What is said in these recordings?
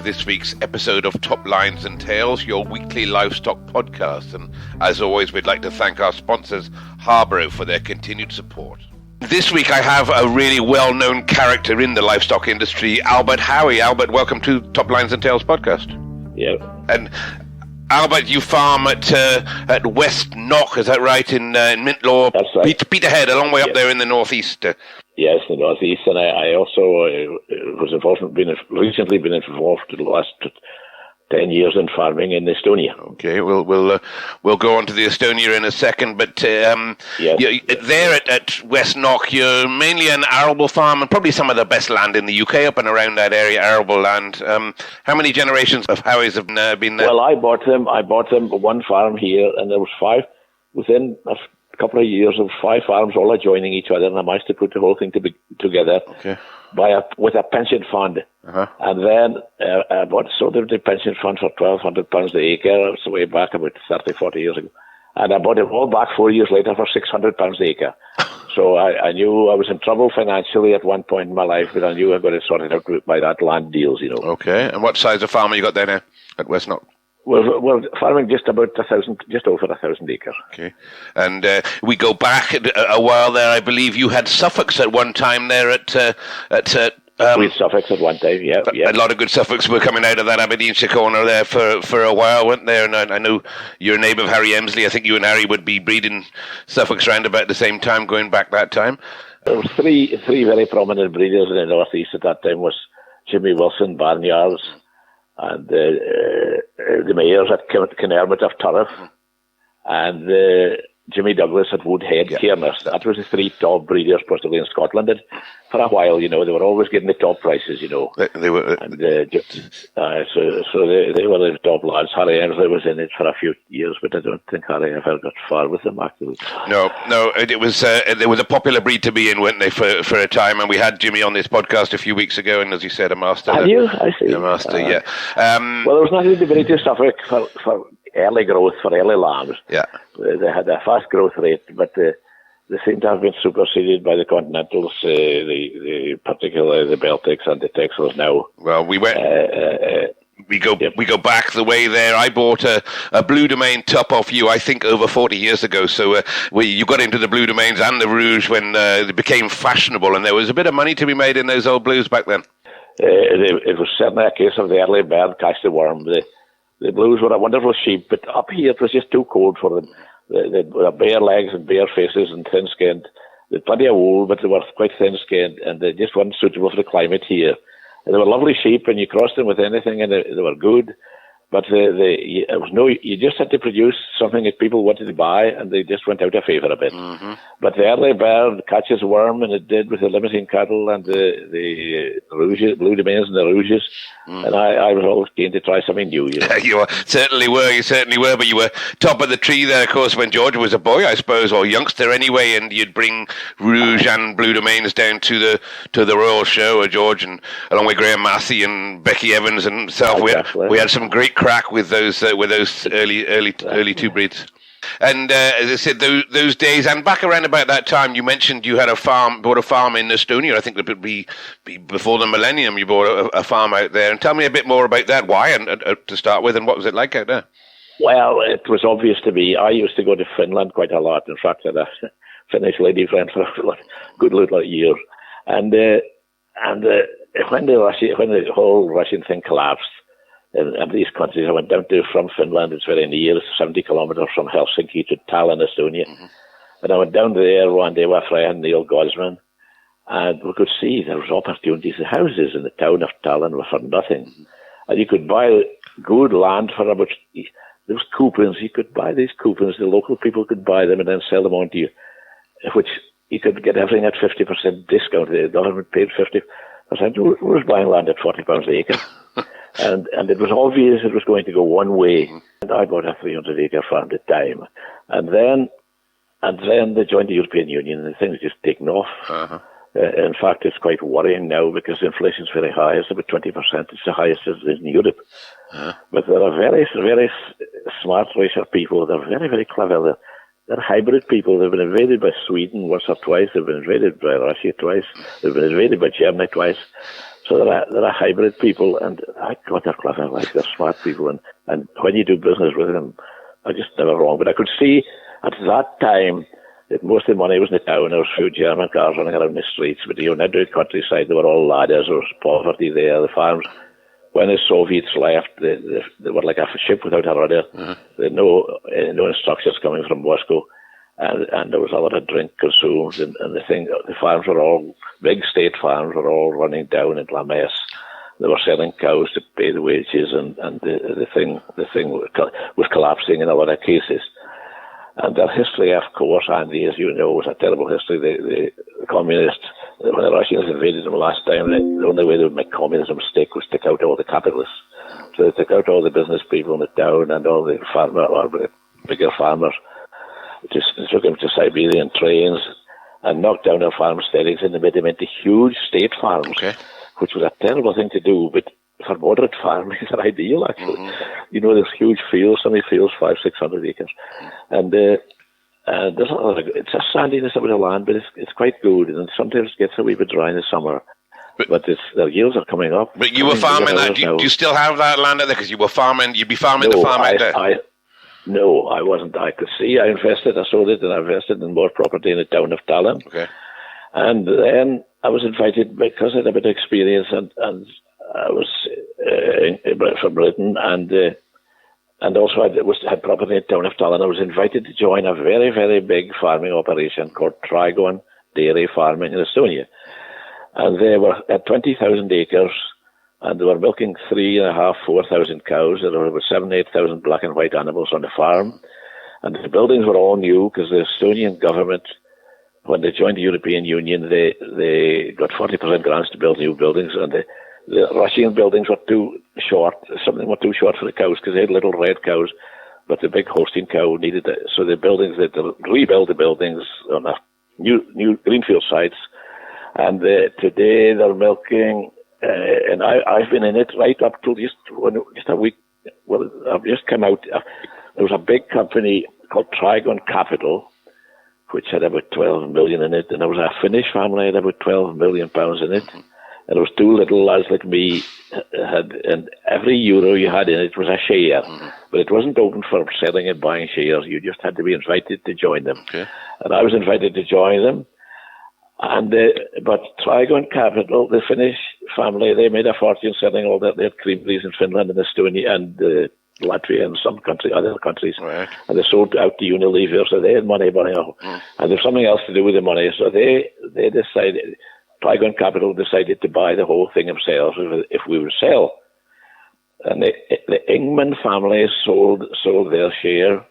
this week's episode of Top Lines and Tails, your weekly livestock podcast. And as always, we'd like to thank our sponsors, Harborough, for their continued support. This week I have a really well-known character in the livestock industry, Albert Howie. Albert, welcome to Top Lines and Tails podcast. Yeah. And Albert, you farm at West Knock, is that right, in Mintlaw? That's right. Peterhead, a long way up there in the northeast. Yes, the northeast, and I also was involved, recently been involved in the last 10 years in farming in Estonia. Okay, we'll go on to the Estonia in a second, but yes. There at West Knock, you're mainly an arable farm, and probably some of the best land in the UK up and around that area, arable land. How many generations of Howies have been there? Well, I bought them one farm here, and there was five. Within a couple of years of 5 farms all adjoining each other, and I managed to put the whole thing together. Okay. With a pension fund. Uh-huh. And then I sold the pension fund for £1,200 an acre. That's way back about 30, 40 years ago. And I bought it all back 4 years later for £600 an acre. So I knew I was in trouble financially at one point in my life, but I knew I got to sort it out by that land deals, you know. Okay. And what size of farm have you got there now at West Knock? We're farming just over 1,000 acres. Okay. And we go back a while there. I believe you had Suffolks at one time there at we had Suffolks at one time, yeah. A lot of good Suffolks were coming out of that Aberdeenshire corner there for a while, weren't there? And I know your neighbour Harry Emsley, I think you and Harry would be breeding Suffolks around about the same time, going back that time. There was three very prominent breeders in the northeast at that time. Was Jimmy Wilson, Barnyards, and the mayors at Kinnermott of Turriff, and Jimmy Douglas at Woodhead, Cairns. That was the 3 top breeders possibly in Scotland. And for a while, you know, they were always getting the top prices, you know. They were. And so they were the top lads. Harry Emsley was in it for a few years, but I don't think Harry ever got far with them, actually. No, it was a popular breed to be in, weren't they, for a time? And we had Jimmy on this podcast a few weeks ago, and as you said, a master. Have you? I see. A master, yeah. Well, there was nothing to breed to Suffolk for early growth, for early lambs. Yeah. They had a fast growth rate, but they seem to have been superseded by the continentals, particularly the Baltics and the Texels now. Well, we went. We go back the way there. I bought a Blue Domain top off you, I think, over 40 years ago. So you got into the Blue Domains and the Rouge when they became fashionable, and there was a bit of money to be made in those old blues back then. It was certainly a case of the early bird catch the worm. The blues were a wonderful sheep, but up here it was just too cold for them. They were bare legs and bare faces and thin-skinned. They had plenty of wool, but they were quite thin-skinned, and they just weren't suitable for the climate here. And they were lovely sheep, and you crossed them with anything, and they were good. But you just had to produce something that people wanted to buy, and they just went out of favour a bit. Mm-hmm. But the early bird catches worm, and it did with the Limousin cattle and the Rouges, Blue Domains and the Rouges. And I was always keen to try something new. You know? You certainly were, but you were top of the tree there, of course, when George was a boy, I suppose, or youngster anyway, and you'd bring Rouge and Blue Domains down to the Royal Show, or George, and along with Graham Massey and Becky Evans and himself. We had some great crack with those early 2 breeds. And as I said, those days, and back around about that time, you mentioned you had bought a farm in Estonia. I think it would be before the millennium. You bought a farm out there, and tell me a bit more about that. Why, and to start with, and what was it like out there? Well, it was obvious to me. I used to go to Finland quite a lot. In fact, I had a Finnish lady friend for a good little years, and when the whole Russian thing collapsed. And these countries, I went down from Finland, it's very near, it's 70 kilometres from Helsinki to Tallinn, Estonia. Mm-hmm. And I went down there one day with a friend, Neil Gosman, and we could see there was opportunities. The houses in the town of Tallinn were for nothing. Mm-hmm. And you could buy good land for about, there was coupons, you could buy these coupons, the local people could buy them and then sell them on to you, which you could get everything at 50% discount. The government paid 50%. Who was buying land at £40 an acre? And it was obvious it was going to go one way. And I bought a 300-acre farm at the time. And then they joined the European Union, and things just taken off. Uh-huh. In fact, it's quite worrying now because inflation is very high. It's about 20%. It's the highest in Europe. Uh-huh. But there are very, very smart race of people. They're very, very clever. They're hybrid people. They've been invaded by Sweden once or twice. They've been invaded by Russia twice. They've been invaded by Germany twice. So there are hybrid people, and God, they're clever, like they're smart people, and when you do business with them, I just never wrong. But I could see at that time that most of the money was in the town. There was a few German cars running around the streets, but you know, the countryside, they were all ladders. There was poverty there. The farms, when the Soviets left, they were like a ship without a rudder. They had no instructions coming from Moscow. And there was a lot of drink consumed, and the farms were all, big state farms were all running down in La Messe. They were selling cows to pay the wages, and the thing was collapsing in a lot of cases. And their history, of course, Andy, as you know, was a terrible history. The communists, when the Russians invaded them last time, the only way they would make communism stick was to take out all the capitalists. So they took out all the business people in the town and all the bigger farmers. Just took them to Siberian trains and knocked down their farmsteads and made them into huge state farms, which was a terrible thing to do, but for moderate farming, it's ideal, actually. You know, there's huge fields, some of the fields 500-600 acres. And there's it's a sandiness about the land, but it's quite good, and sometimes it gets a wee bit dry in the summer. But the yields are coming up. But you were farming that. Do you still have that land out there? Because you were farming, you'd be farming the farm out there. No, I wasn't. I could see. I sold it, and I invested in more property in the town of Tallinn. Okay. And then I was invited, because I had a bit of experience, and I was from Britain, and also had property in the town of Tallinn. I was invited to join a very, very big farming operation called Trigon Dairy Farming in Estonia. And they were at 20,000 acres, and they were milking 3,500-4,000 cows. There were 7,000-8,000 black and white animals on the farm. And the buildings were all new, because the Estonian government, when they joined the European Union, they got 40% grants to build new buildings, and the Russian buildings were too short. Some of them were too short for the cows, because they had little red cows, but the big Holstein cow needed it. So the buildings, they rebuilt the buildings on a new greenfield sites, and today they're milking. And I've been in it right up till just a week. Well, I've just come out. There was a big company called Trigon Capital, which had about 12 million in it, and there was a Finnish family that had about 12 million pounds in it. And there was two little lads like me and every euro you had in it was a share. But it wasn't open for selling and buying shares. You just had to be invited to join them. Okay. And I was invited to join them. And but Trigon Capital, the Finnish family, they made a fortune selling all that. They had creameries in Finland and Estonia and Latvia and other countries. Right. And they sold out to Unilever, so they had money. And there's something else to do with the money. So they decided, Trigon Capital decided to buy the whole thing themselves if we would sell. And the Ingman family sold their share,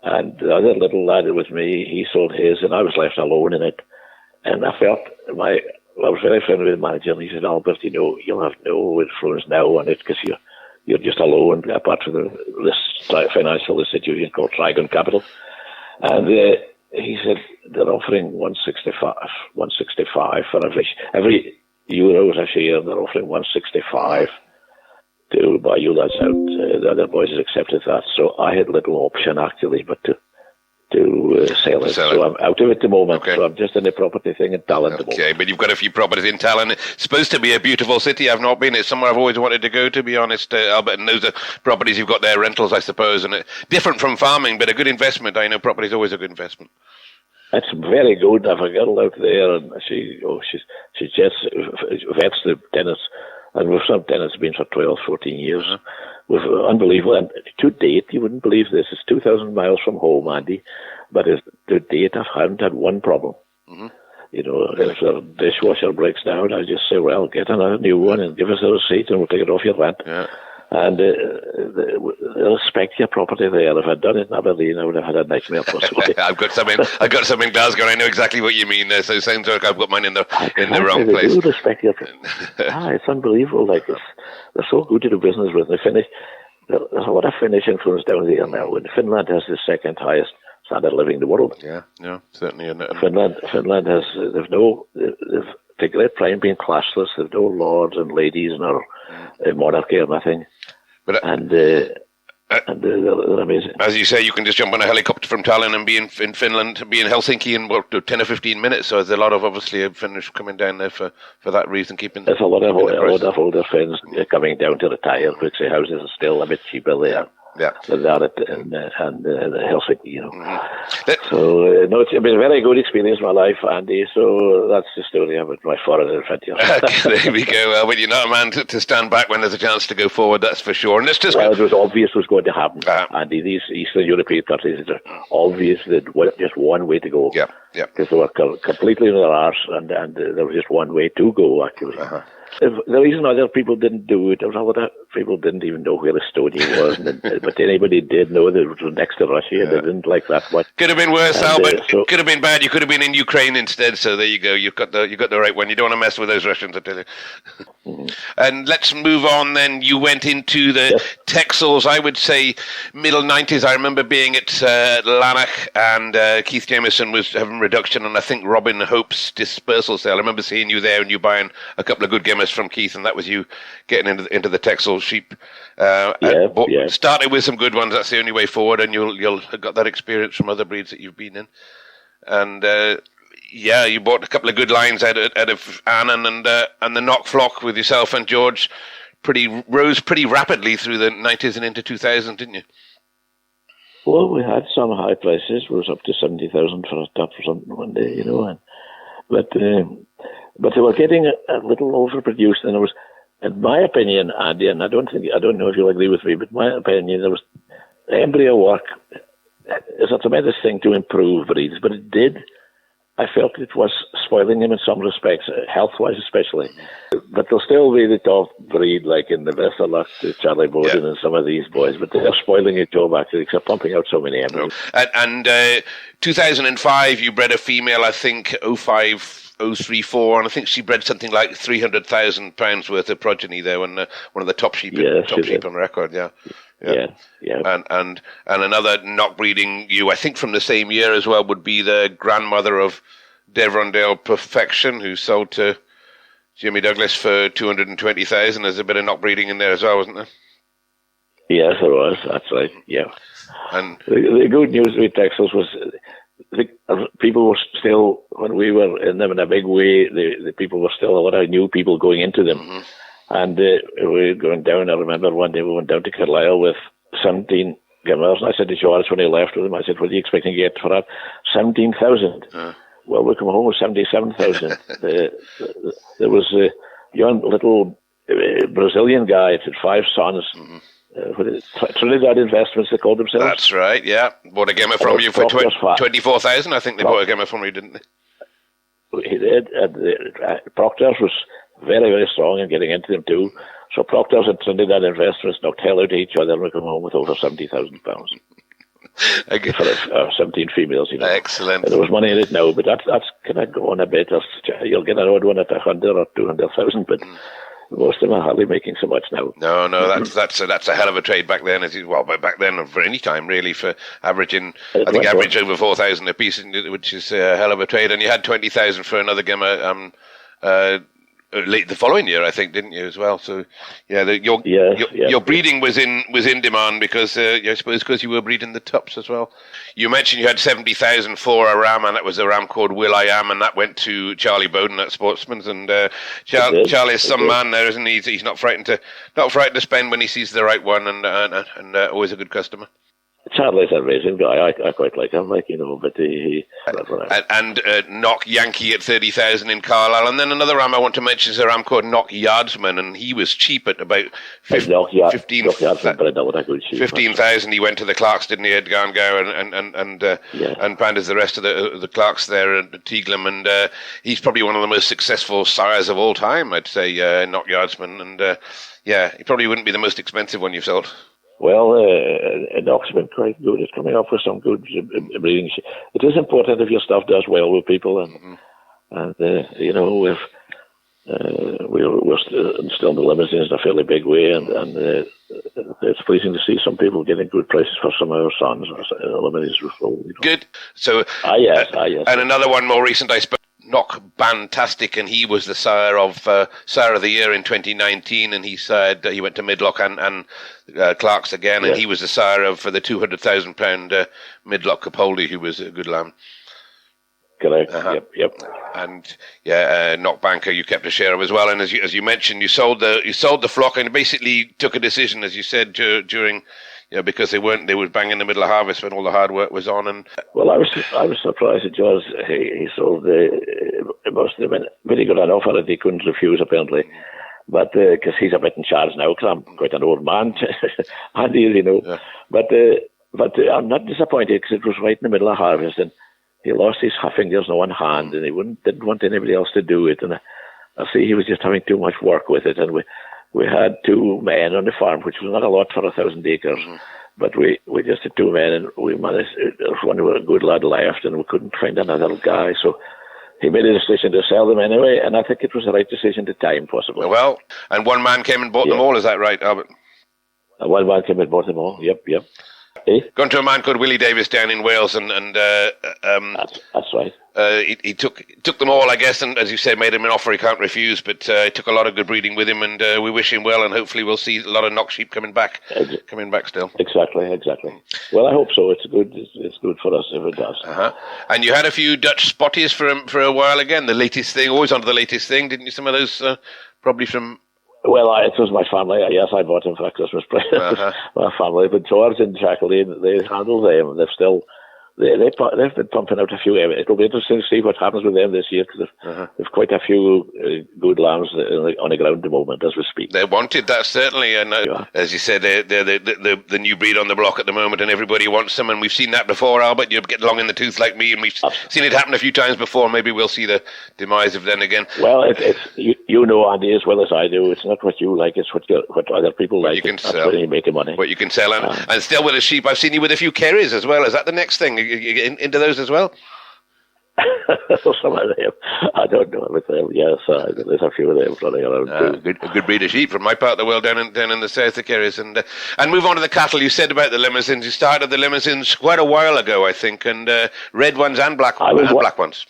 and the other little lad with me, he sold his, and I was left alone in it. And I felt I was very friendly with the manager, and he said, Albert, you'll have no influence now on it, because you're just alone, apart from this financial institution called Trigon Capital. And he said they're offering 165 for every euro is a share. They're offering 165 to buy you lads out. The other boys accepted that, so I had little option actually, but to sell it. So I'm out of it at the moment. Okay. So I'm just in the property thing in Tallinn at the moment. Okay, but you've got a few properties in Tallinn. It's supposed to be a beautiful city. I've not been. It's somewhere I've always wanted to go, to be honest, Albert. And those are properties you've got there, rentals, I suppose, and different from farming, but a good investment. I know property is always a good investment. It's very good. I have a girl out there, and she just vets the tenants. And with some tenants been for 12, 14 years. With unbelievable. And to date, you wouldn't believe this. It's 2,000 miles from home, Andy. But to date, I haven't had one problem. If the dishwasher breaks down, I just say, well, get another new one and give us a receipt and we'll take it off your rent. Yeah. And they'll respect your property there. If I'd done it in Aberdeen, I would have had a nightmare possibly. I've got some in Glasgow, and I know exactly what you mean. So it sounds like I've got mine in the wrong place. They do respect your it's unbelievable. Like they're so good to do business with. They finish. There's a lot of Finnish influence down there now, and Finland has the second highest standard of living in the world. Yeah, certainly. Finland has. They've taken great pride in being classless. They've no lords and ladies nor monarchy or nothing. But and they're amazing. As you say, you can just jump on a helicopter from Tallinn and be in Finland, be in Helsinki in 10 or 15 minutes. So there's a lot of obviously Finnish coming down there for that reason. There's a lot of older Finns coming down to retire, which the houses are still a bit cheaper there. Yeah. Than that and Helsinki, you know. So no, it's been a very good experience in my life, Andy. So that's the story about my foreign adventure. There we go. Well, but you're not a man to stand back when there's a chance to go forward. That's for sure. And it's just it was obvious was going to happen, Andy. These Eastern European countries, it's obvious that just one way to go. Yeah. Because they were completely in their arse, and there was just one way to go, actually. The reason other people didn't do it, there was a lot of people didn't even know where Estonia was, but anybody did know that it was next to Russia. They didn't like that much. Could have been worse, Al, but could have been bad. You could have been in Ukraine instead. So there you go. You got the right one. You don't want to mess with those Russians, I tell you. And let's move on. Then you went into the Texels. I would say middle 90s. I remember being at Lanark, and Keith Jameson was having reduction, and I think Robin Hope's dispersal sale. I remember seeing you there and you buying a couple of good gimmers from Keith, and that was you getting into the Texel sheep. Started with some good ones. That's the only way forward, and you'll have got that experience from other breeds that you've been in. And you bought a couple of good lines out of Annan and the Knock Flock with yourself and George. Rose pretty rapidly through the 90s and into 2000, didn't you? Well, we had some high prices. We was up to 70,000 for a top or something one day, you know. But they were getting a little overproduced, and it was, in my opinion, Andy, and I don't know if you'll agree with me, but in my opinion, there was embryo work is a tremendous thing to improve breeds, but it did. I felt it was spoiling them in some respects, health-wise especially. But they'll still be the top breed, like in the Westerluck, Charlie Bowden and some of these boys. But they're spoiling it, Joe, actually, because they're pumping out so many embryos. And 2005, you bred a female, I think, 05034, and I think she bred something like £300,000 worth of progeny there, when one of the top sheep on record, Yeah. And another knock breeding I think from the same year as well, would be the grandmother of Devrondale Perfection, who sold to Jimmy Douglas for 220,000. There's a bit of knock breeding in there as well, wasn't there? Yes, there was. That's right. Yeah. And the good news with Texas was people were still, when we were in them in a big way, the people were still a lot of new people going into them. Mm-hmm. And we were going down. I remember one day we went down to Carlisle with 17 gimmers. And I said to George when he left with him, I said, "What are you expecting to get for that?" 17,000. Well, we come home with 77,000. There was a young little Brazilian guy that had 5 sons. Mm-hmm. Trinidad Investments, they called themselves. That's right, yeah. Bought a gimmer from you for 24,000. I think they bought a gimmer from you, didn't they? He did. Proctor's was very, very strong in getting into them too. So Proctor's and Trinidad Investments knocked hell out of each other and we come home with over £70,000 for 17 females. You know. Excellent. And there was money in it now, but that's can I go on a bit? You'll get an odd one at 100 or 200,000, but most of them are hardly making so much now. No, that's a hell of a trade back then. But back then for any time really, for averaging, I think average over 4,000 a piece, which is a hell of a trade. And you had 20,000 for another gimmer. Late the following year, I think, didn't you as well? So, your breeding was in demand because I suppose because you were breeding the tops as well. You mentioned you had 70,000 for a ram, and that was a ram called Will I Am, and that went to Charlie Bowden at Sportsman's. And Charlie's some man there, isn't he? He's not frightened to spend when he sees the right one, and always a good customer. Charlie's an amazing guy. I quite like him, but he and Knock Yankee at 30,000 in Carlisle, and then another ram I want to mention is a ram called Knock Yardsman, and he was cheap at about 15,000. He went to the Clarks, didn't he, at Garngau and Pandas, the rest of the Clarks there at Teaglem, and he's probably one of the most successful sires of all time, I'd say, Knock Yardsman, and he probably wouldn't be the most expensive one you've sold. Well, Knock's been quite good. It's coming up with some good breeding. It is important if your stuff does well with people, and we're still in the limousines in a fairly big way, and it's pleasing to see some people getting good prices for some of our sons. The limousines were full. Good. So, yes. And another one more recent, I suppose. Knock Bantastic, and he was the sire of the Year in 2019, and he went to Midlock and Clark's again, and he was the sire of the £200,000 Midlock Capaldi, who was a good lamb. Correct. Yep. And Knock Banker, you kept a share of as well. And as you mentioned, you sold the flock and basically took a decision, as you said, during. Because they were bang in the middle of harvest when all the hard work was on. And well, I was surprised at George. He sold it must have been very good enough for it. He couldn't refuse, apparently. But because he's a bit in charge now, because I'm quite an old man, Andy, Yeah. But I'm not disappointed because it was right in the middle of harvest, and he lost his fingers on one hand, and he didn't want anybody else to do it. And I see he was just having too much work with it, and we had 2 men on the farm, which was not a lot for 1,000 acres. But we just had 2 men, and we managed. There was one a good lad left, and we couldn't find another guy. So he made a decision to sell them anyway, and I think it was the right decision at the time, possibly. Well, and one man came and bought them all. Is that right, Albert? One man came and bought them all. Yep. Gone to a man called Willie Davis down in Wales, and that's right. He took them all, I guess, and as you said, made him an offer he can't refuse. But he took a lot of good breeding with him, and we wish him well, and hopefully we'll see a lot of knock sheep coming back still. Exactly. Well, I hope so. It's good. It's good for us if it does. And you had a few Dutch spotties for a while again. The latest thing, always onto the latest thing, didn't you? Some of those probably from. Well, it was my family. Yes, I bought them for a Christmas present. My family, but George and Jacqueline, they handle them. They've still, they've been pumping out a few. It'll be interesting to see what happens with them this year because they've quite a few good lambs on the ground at the moment as we speak. They're wanted, that certainly, and as you said, they're the new breed on the block at the moment, and everybody wants them. And we've seen that before, Albert. You get long in the tooth like me, and we've seen it happen a few times before. Maybe we'll see the demise of them again. Well, you know, Andy, as well as I do, it's not what you like, it's what other people like. You can sell. That's where you make the money. What you can sell, and still with a sheep. I've seen you with a few kerries as well. Is that the next thing? You get into those as well? Some of them, I don't know about them. Yes, there's a few of them running around too. A good breed of sheep from my part of the world down in the south of Kerry's. And move on to the cattle. You said about the limousins. You started the limousins quite a while ago, I think, and red ones and black ones.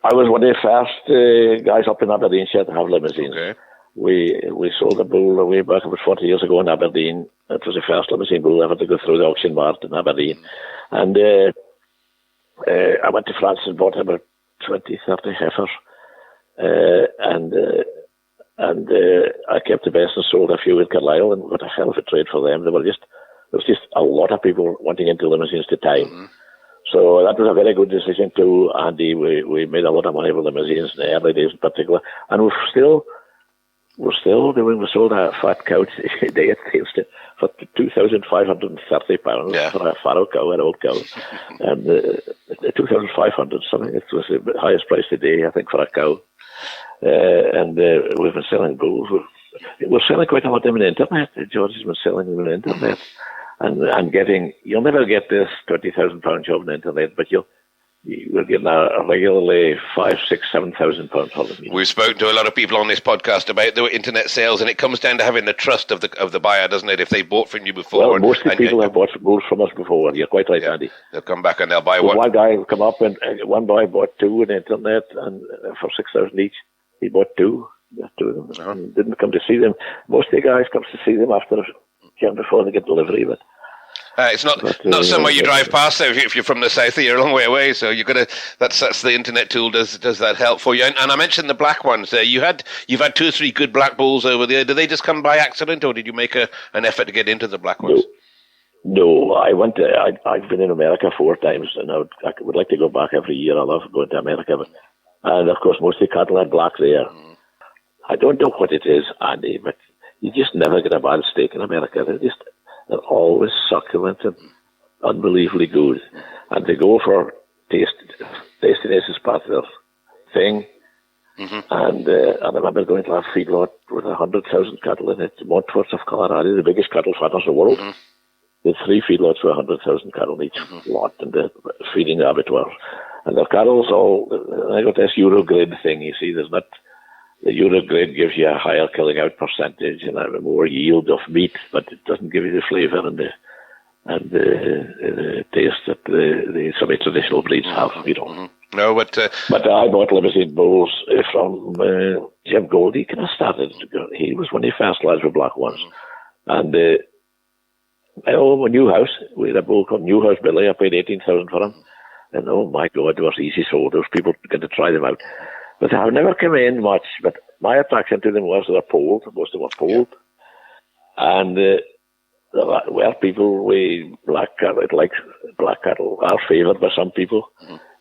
I was one of the first guys up in Aberdeenshire to have limousines. Okay. We sold a bull way back about 40 years ago in Aberdeen. It was the first limousine bull ever to go through the auction mart in Aberdeen. And I went to France and bought about 20, 30 heifers. And I kept the best and sold a few in Carlisle and got a hell of a trade for them. There was just a lot of people wanting into limousines at the time. So that was a very good decision too, Andy. We made a lot of money with limousines in the early days in particular. And we're still doing, we sold a fat cow today at Texel for £2,530 for a farrow cow, an old cow. And 2,500 something. It was the highest price today, I think, for a cow. And we've been selling bulls. We're selling quite a lot of them on the internet. George has been selling them on the internet. And getting, you'll never get this £20,000 job on the internet, but you're getting a regularly £5,000, £6,000, £7,000 for them. We've spoken to a lot of people on this podcast about the internet sales, and it comes down to having the trust of the buyer, doesn't it? If they bought from you before. Well, most people have bought bulls from us before. You're quite right, Andy. They'll come back and they'll buy one. One guy will come up and one boy bought 2 on the internet, and for £6,000 each, he bought 2. Two of them, and didn't come to see them. Most of the guys come to see them before they get delivery, but. It's not somewhere you drive past there if you're from the south. You're a long way away, so you've got to. That's the internet tool does that help for you. And I mentioned the black ones there. You've had 2 or 3 good black bulls over there. Do they just come by accident, or did you make an effort to get into the black ones? No, I've been in America 4 times, and I would like to go back every year. I love going to America, and of course most of the cattle are black there. I don't know what it is, Andy, but you just never get a bad steak in America. They're always succulent and unbelievably good. And they go for tastiness is part of their thing. And I remember going to a feedlot with 100,000 cattle in it, Montfort of Colorado, the biggest cattle fatters in the world. There's 3 feedlots with 100,000 cattle in each lot, and they're feeding the abattoirs. And their cattle's I got this Eurogrid thing, you see, there's not. The Eurogrid gives you a higher killing out percentage and a more yield of meat, but it doesn't give you the flavour and the taste that some of the traditional breeds have, you know. No, but I bought Limousin bulls from Jim Goldie. Kind of started. He was one of the first lads with black ones, and I own a new house. We had a bull called Newhouse Billy. I paid 18,000 for him, and oh my God, they were easy sold. Those people get to try them out, but I've never come in much. But my attraction to them was they were polled. Most of them were polled, and well, people with black cattle, like black cattle, are favoured by some people.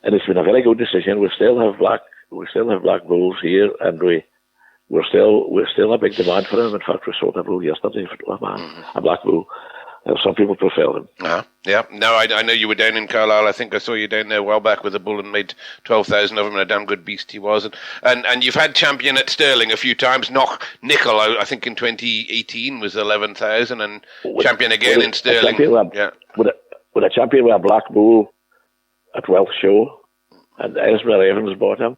And it's been a very good decision. We still have black bulls here, and we're still a big demand for them. In fact, we sold a bull yesterday, a black bull. Some people prefer them. Yeah. No, I know you were down in Carlisle. I think I saw you down there a while back with a bull and made 12,000 of him, and a damn good beast he was. And you've had champion at Stirling a few times. Nickel, I think in 2018 was 11,000, and champion again in Stirling. With a champion with a black bull at Welsh Show, and Esmer Evans bought him.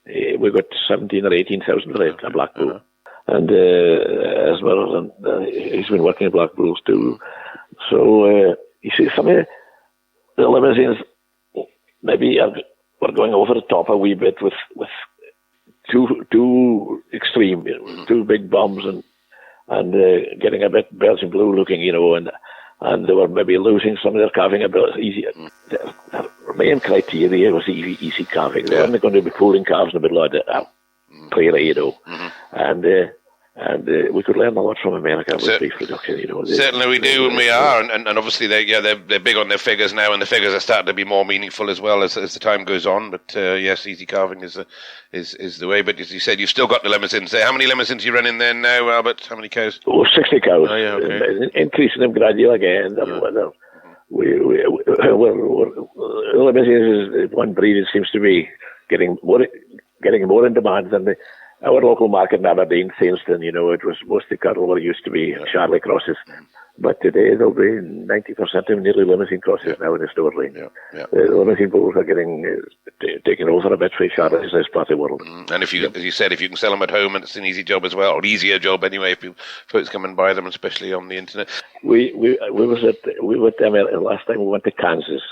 We got 17 or 18,000 for a black bull. And Esmer, and he's been working at black bulls too. So you see, some of the limousines maybe we're going over the top a wee bit with too extreme, too big bums and getting a bit Belgian blue looking, and they were maybe losing some of their calving ability. Their main criteria was easy calving. They weren't going to be pulling calves in the middle of the prairie, and we could learn a lot from America with beef production. Certainly we do, and we are, and obviously they're big on their figures now, and the figures are starting to be more meaningful as well as the time goes on. But yes, easy calving is the way. But as you said, you've still got the limousins there. How many limousins you running there now, Albert? How many cows? 60 cows. Oh, yeah, okay. Increasing them gradually again. Limousins is one breed that seems to be getting more in demand than our local market in Aberdeen, Saintston. It was mostly cattle were used to be Charlie crosses, but today there'll be 90% of them nearly Limousin crosses now in the store lane. The Limousin bulls are getting taken over a bit for Charlies in this part of the world. And as you said, if you can sell them at home, and it's an easy job as well, or easier job anyway, if folks come and buy them, especially on the internet. We were at America last time. We went to Kansas,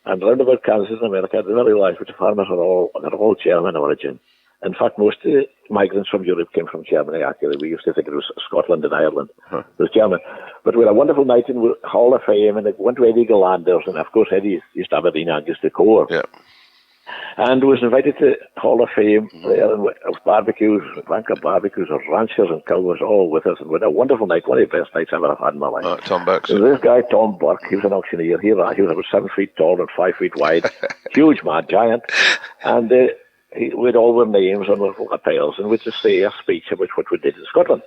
and round about Kansas in America, I didn't realise that the farmers are all German origin. In fact, most of the migrants from Europe came from Germany, actually. We used to think it was Scotland and Ireland. It was German. But we had a wonderful night in Hall of Fame, and it went to Eddie Galanders, and of course Eddie used to Aberdeen Angus the core. Yeah. And was invited to Hall of Fame there, and barbecues, barbecues, or ranchers and cowboys all with us, and we had a wonderful night, one of the best nights I've ever had in my life. Tom Burke. So this guy, Tom Burke, he was an auctioneer. He was about 7 feet tall and 5 feet wide, huge man, giant, and we'd all their names on the lapels, and we'd just say a speech about what we did in Scotland.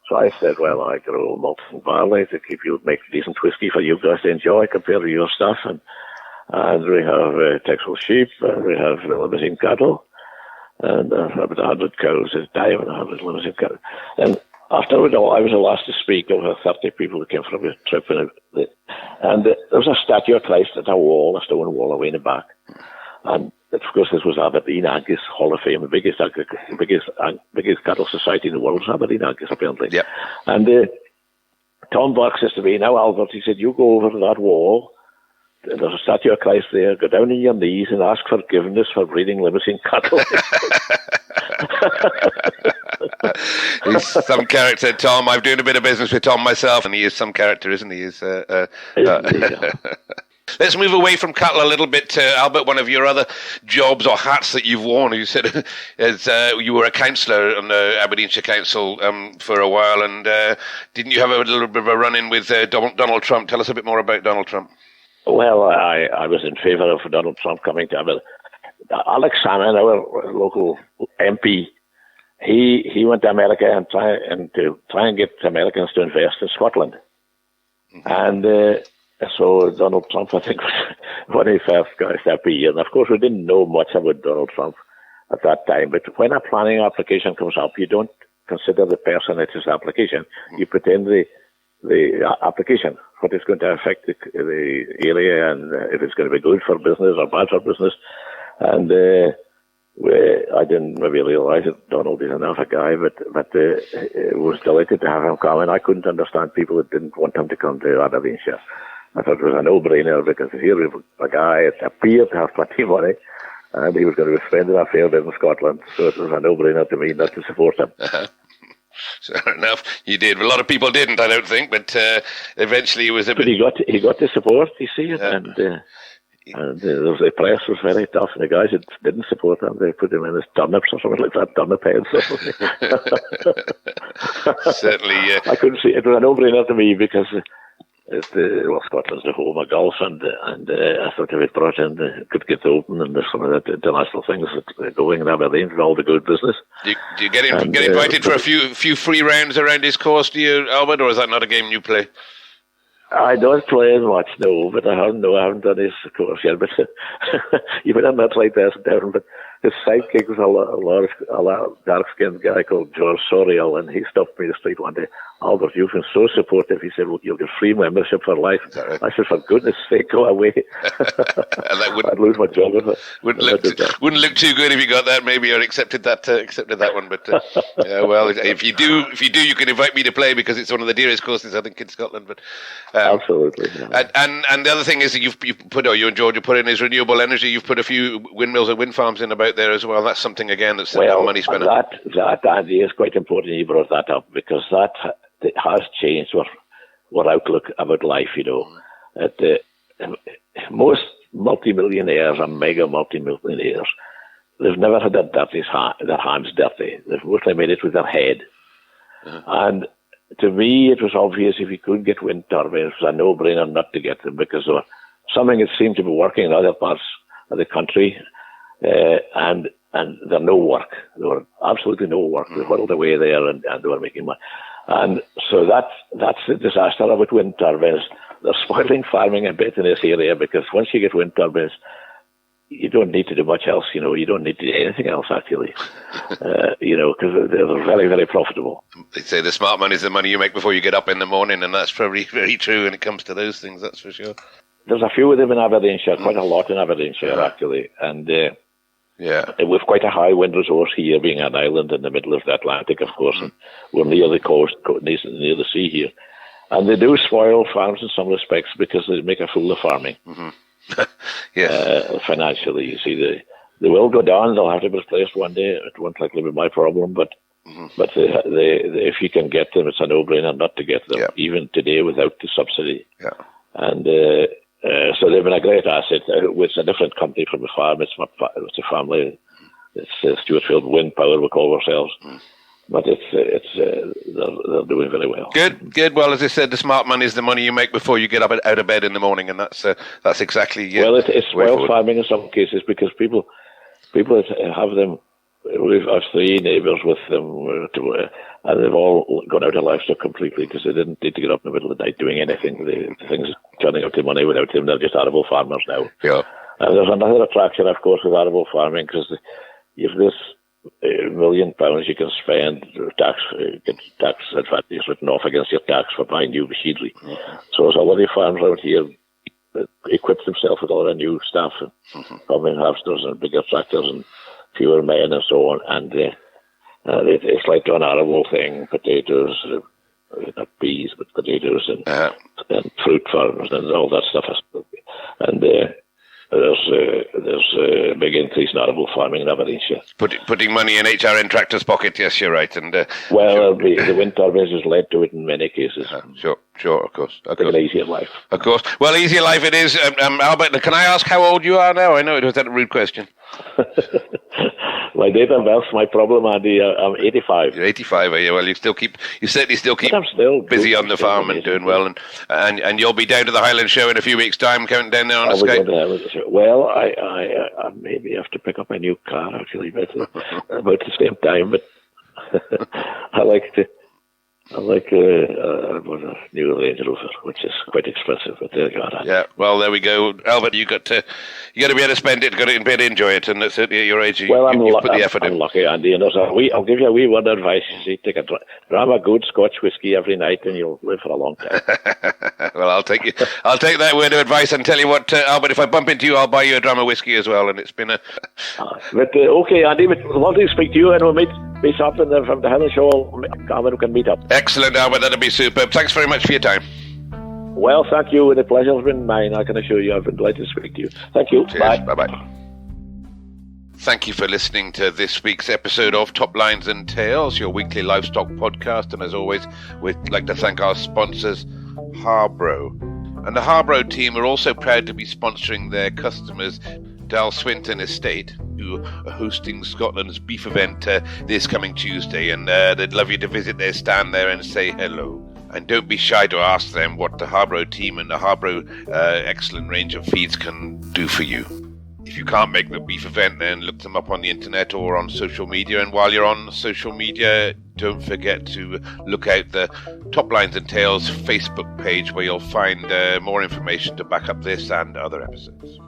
So I said, well, I grow malt and barley to make decent whiskey for you guys to enjoy compared to your stuff, and we have Texel sheep, and we have Limousin cattle, and about 100 cows a day, and 100 Limousin cattle. And after it all, I was the last to speak. Over 30 people that came from the trip, and there was a statue of Christ at a stone wall away in the back, and of course, this was Aberdeen Angus Hall of Fame, the biggest cattle society in the world was Aberdeen Angus, apparently. Yep. And Tom Burke says to me, now Albert, he said, you go over to that wall, there's a statue of Christ there, go down on your knees and ask forgiveness for breeding Limousin cattle. He's some character, Tom. I'm doing a bit of business with Tom myself, and he is some character, isn't he? Let's move away from cattle a little bit, Albert. One of your other jobs or hats that you've worn, you said, is you were a councillor on the Aberdeenshire Council for a while, and didn't you have a little bit of a run-in with Donald Trump? Tell us a bit more about Donald Trump. Well, I was in favour of Donald Trump coming to Aberdeen. Alex Salmon, our local MP, he went to America and try and get Americans to invest in Scotland, and. So Donald Trump, I think, was one of the first guys to appear. And of course, we didn't know much about Donald Trump at that time. But when a planning application comes up, you don't consider the person at his application. You pretend the application, what is going to affect the area, and if it's going to be good for business or bad for business. And I didn't maybe realise that Donald is enough a guy, but was delighted to have him come. And I couldn't understand people that didn't want him to come to Aberdeenshire. I thought it was a no-brainer because here we have a guy that appeared to have plenty of money, and he was going to be spending a fair bit in Scotland, so it was a no-brainer to me not to support him. Fair enough, you did. A lot of people didn't, I don't think, but eventually it was a bit... But he got the support, you see, and the press was very tough, and the guys that didn't support him, they put him in as turnips or something like that, turnip heads or something. Certainly, yeah. I couldn't see it was a no-brainer to me because Scotland's the home of golf, and I thought if it brought in the Cricket Open and some of the international things that are going in Aberdeen and all the good business. Do you get invited for a few free rounds around his course, do you, Albert, or is that not a game you play? I don't play as much, no, but I haven't done his course yet. But you would have not like that down. But his sidekick was a lot dark-skinned guy called George Soriel, and he stopped me in the street one day. Albert, you've been so supportive. He said, well, you'll get free membership for life. Right? I said, for goodness sake, go away. I'd lose my job with it. Wouldn't look too good if you got that, maybe, or accepted that one. But well, if you do, you can invite me to play because it's one of the dearest courses I think in Scotland. But absolutely. Yeah. And the other thing is that you and George put in is renewable energy. You've put a few windmills and wind farms in about there as well. That's something again that's money spent. That idea is quite important. You brought that up because that has changed our outlook about life. You know, most multimillionaires and mega multimillionaires, they've never had their hands dirty. They've mostly made it with their head. And to me, it was obvious if you could get wind turbines, it was a no-brainer not to get them because they were something that seemed to be working in other parts of the country, and they're no work. There were absolutely no work. They whirled away there, and they were making money. And so that's the disaster about wind turbines. They're spoiling farming a bit in this area because once you get wind turbines, you don't need to do much else. You know, you don't need to do anything else actually. You know, because they're very, very profitable. They say the smart money is the money you make before you get up in the morning, and that's probably very true when it comes to those things. That's for sure. There's a few of them in Aberdeenshire, quite a lot in Aberdeenshire actually, and with quite a high wind resource here, being an island in the middle of the Atlantic, of course, and we're near the coast, near the sea here, and they do spoil farms in some respects because they make a fool of farming. Financially, you see, they will go down. They'll have to be replaced one day. It won't likely be my problem, but if you can get them, it's a no-brainer not to get them, even today without the subsidy. And so they've been a great asset. It's a different company from the farm. It's a family. It's Stewartfield Wind Power, we call ourselves. But they're doing very well. Good. Well, as I said, the smart money is the money you make before you get up out of bed in the morning, and that's exactly. Well, it's spoiled farming in some cases because people have them. We've have three neighbours with them, and they've all gone out of livestock completely because they didn't need to get up in the middle of the night doing anything. The things turning out the money without them. They're just arable farmers now. Yeah. And there's another attraction, of course, with arable farming because if this £1 million you can spend get tax advantage written off against your tax for buying new machinery. So there's a lot of farms out here that equip themselves with all the new stuff, combine harvesters and bigger tractors and fewer men and so on, and it's like an arable thing, potatoes, not peas, but potatoes and fruit farms and all that stuff. And there's a big increase in arable farming in Aberdeenshire. Putting money in HRN Tractor's pocket, yes, you're right. And the wind turbines has led to it in many cases. Sure, of course. An easier life. Of course. Well, easier life it is. Albert, can I ask how old you are now? I know it was that a rude question. My date of birth, my problem, Andy. I'm 85. You're 85, are you? Well, you certainly still keep busy on the farm and doing well, and you'll be down to the Highland Show in a few weeks' time, counting down there on a Skype. Well, I maybe have to pick up a new car actually, but about the same time. But I like a new Range Rover, which is quite expensive, but there you go. Yeah, well, there we go, Albert. You got to be able to spend it, got to be able to enjoy it, and that's certainly at your age. You put the effort in. I'm lucky, Andy. And I'll give you a wee word of advice. You see, take a good Scotch whiskey every night, and you'll live for a long time. Well, I'll take that word of advice and tell you what, Albert. If I bump into you, I'll buy you a drum of whiskey as well. And it's been a. Okay, Andy. But lovely to speak to you, and we'll meet up from the Highland Show. Come and we can meet up. Excellent, Albert. That'll be superb. Thanks very much for your time. Well, thank you. The pleasure's been mine. I can assure you I've been delighted to speak to you. Thank you. Cheers. Bye-bye. Thank you for listening to this week's episode of Top Lines and Tails, your weekly livestock podcast. And as always, we'd like to thank our sponsors, Harbro. And the Harbro team are also proud to be sponsoring their customers, Dal Swinton Estate, who are hosting Scotland's beef event this coming Tuesday. And they'd love you to visit their stand there and say hello. And don't be shy to ask them what the Harbro team and the Harbro excellent range of feeds can do for you. If you can't make the beef event, then look them up on the internet or on social media. And while you're on social media, don't forget to look out the Top Lines and Tails Facebook page, where you'll find more information to back up this and other episodes.